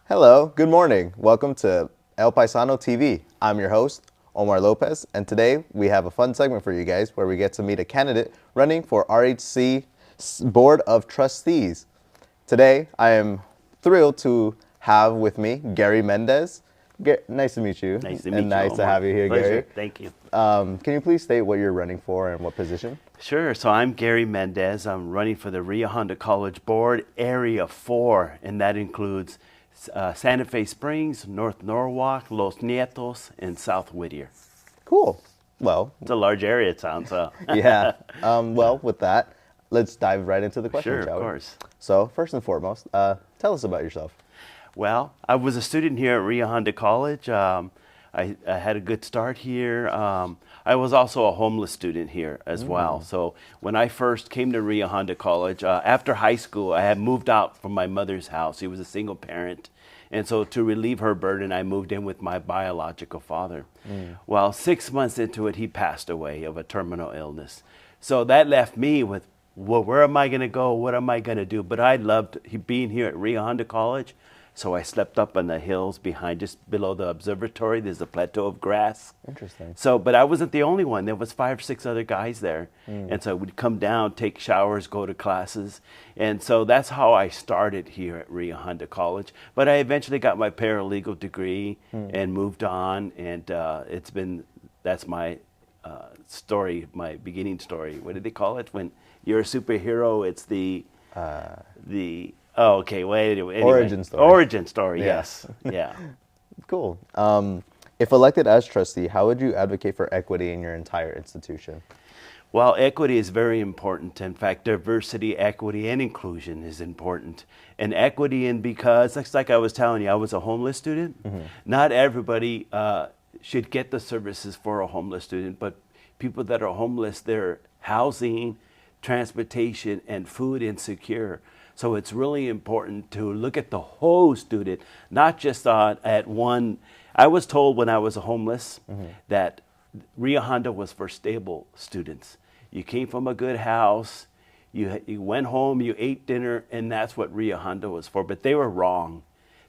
Hello, good morning. Welcome to Paisano TV. I'm your host, Omar Lopez, and today we have a fun segment for you guys where we get to meet a candidate running for RHC Board of Trustees. Today, I am thrilled to have with me Gary Mendez. Nice to meet you. Nice to meet and you, nice to Omar. have you here, Pleasure. Gary. Thank you. Can you please state what you're running for and what position? Sure. So I'm Gary Mendez. I'm running for the Rio Hondo College Board, Area 4, and that includes Santa Fe Springs, North Norwalk, Los Nietos, and South Whittier. Cool. Well, It's a large area, it sounds. yeah. Well, with that, let's dive right into the questions, Sure, shall of we? course. So, first and foremost, tell us about yourself. Well, I was a student here at Rio Hondo College. I had a good start here. I was also a homeless student here as well. So when I first came to Rio Hondo College, after high school, I had moved out from my mother's house. She was a single parent. And so to relieve her burden, I moved in with my biological father. Well, 6 months into it, he passed away of a terminal illness. So that left me with, well, where am I going to go? What am I going to do? But I loved being here at Rio Hondo College. So I slept up on the hills behind, just below the observatory. There's a plateau of grass. Interesting. So, but I wasn't the only one. There was 5 or 6 other guys there. And so we'd come down, take showers, go to classes. And so that's how I started here at Rio Hondo College. But I eventually got my paralegal degree and moved on. And that's my story, my beginning story. What did they call it? When you're a superhero, it's oh, okay. Wait. Anyway. Origin story. Origin story. Yeah. Yes. Yeah. Cool. If elected as trustee, how would you advocate for equity in your entire institution? Well, equity is very important. In fact, diversity, equity, and inclusion is important. And equity, because, like I was telling you, I was a homeless student. Not everybody should get the services for a homeless student, but people that are homeless, their housing, transportation, and food insecure. So it's really important to look at the whole student, not just at one. I was told when I was homeless that Rio Hondo was for stable students. You came from a good house, you went home, you ate dinner, and that's what Rio Hondo was for. But they were wrong.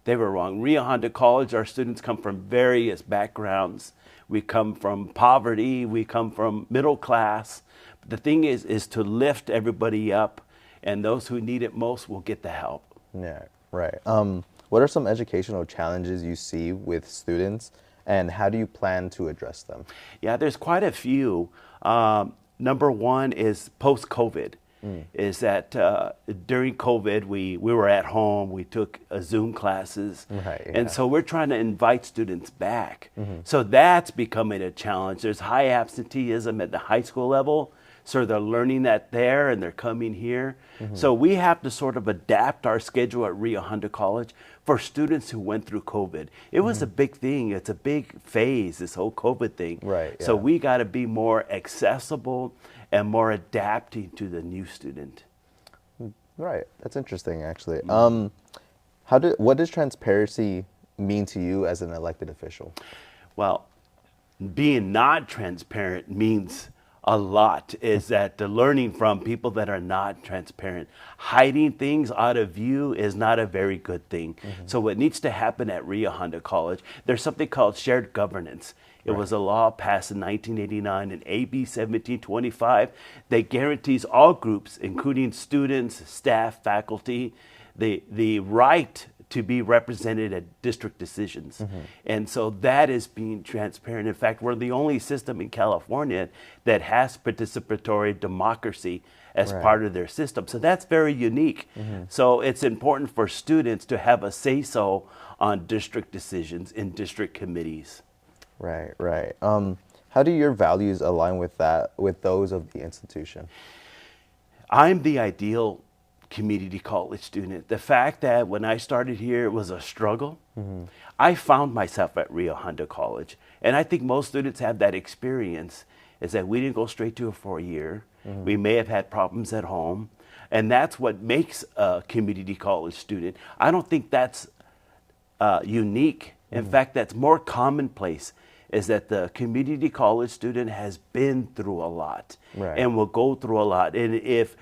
They were wrong. Rio Hondo College, our students come from various backgrounds. We come from poverty, we come from middle class. But the thing is to lift everybody up, and those who need it most will get the help. Yeah, right. What are some educational challenges you see with students, and how do you plan to address them? Yeah, there's quite a few. Number one is post-COVID. Is that during COVID, we were at home, we took Zoom classes, Right, yeah. and so we're trying to invite students back. So that's becoming a challenge. There's high absenteeism at the high school level, so they're learning that there and they're coming here. So we have to sort of adapt our schedule at Rio Hondo College for students who went through COVID. It was a big thing. It's a big phase, this whole COVID thing. Right, So yeah. we got to be more accessible and more adapting to the new student. Right. That's interesting, actually. What does transparency mean to you as an elected official? Well, being not transparent means a lot. Is that the learning from people that are not transparent. Hiding things out of view is not a very good thing. So what needs to happen at Rio Hondo College, there's something called shared governance. It was a law passed in 1989 in AB 1725 that guarantees all groups, including students, staff, faculty, the right to be represented at district decisions. And so that is being transparent. In fact, we're the only system in California that has participatory democracy as part of their system. So that's very unique. So it's important for students to have a say-so on district decisions in district committees. Right, right. How do your values align with those of the institution? I'm the ideal community college student. The fact that when I started here, it was a struggle. I found myself at Rio Hondo College. And I think most students have that experience, is that we didn't go straight to a 4-year. We may have had problems at home. And that's what makes a community college student. I don't think that's unique. In fact, that's more commonplace, is that the community college student has been through a lot and will go through a lot. And if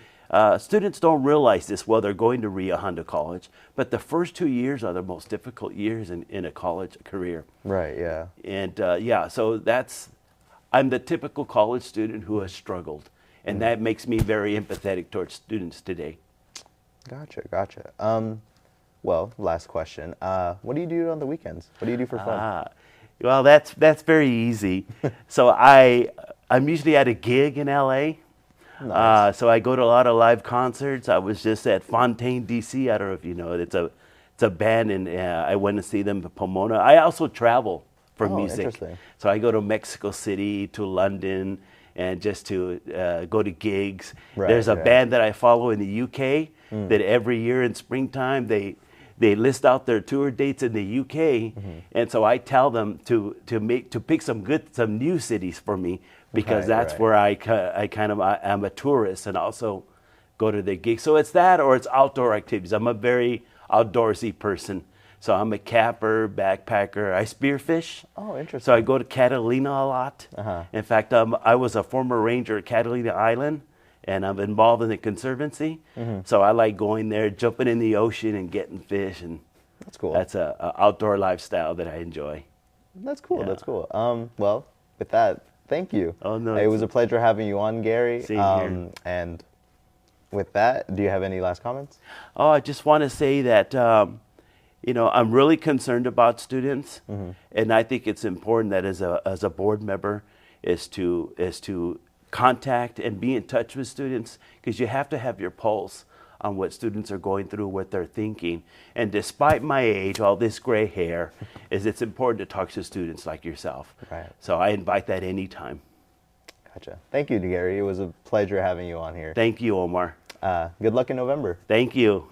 students don't realize this while they're going to Rio Hondo College, but the first 2 years are the most difficult years in a college career. Right, yeah. And so I'm the typical college student who has struggled, and that makes me very empathetic towards students today. Gotcha. Well, last question. What do you do on the weekends? What do you do for fun? Well, that's very easy. So I'm usually at a gig in LA. Nice. So I go to a lot of live concerts. I was just at Fontaine, DC. I don't know if you know it. It's a band, and I went to see them in Pomona. I also travel for music. Interesting. So I go to Mexico City, to London, and just to go to gigs. There's a band that I follow in the UK that every year in springtime they list out their tour dates in the UK, and so I tell them to pick some new cities for me, because that's where I am a tourist and also go to the gigs. So it's that, or it's outdoor activities. I'm a very outdoorsy person. So I'm a camper, backpacker. I spearfish. Oh, interesting. So I go to Catalina a lot. In fact, I was a former ranger at Catalina Island, and I'm involved in the conservancy. So I like going there, jumping in the ocean and getting fish. And that's cool. That's a outdoor lifestyle that I enjoy. That's cool. Yeah. That's cool. Well, with that, thank you. Oh, no, it was a pleasure having you on, Gary. Same here. And with that, do you have any last comments? Oh, I just want to say that I'm really concerned about students, and I think it's important that as a board member is to contact and be in touch with students, because you have to have your pulse on what students are going through, what they're thinking. And despite my age, all this gray hair, it's important to talk to students like yourself. Right. So I invite that anytime. Gotcha. Thank you, Gary. It was a pleasure having you on here. Thank you, Omar. Good luck in November. Thank you.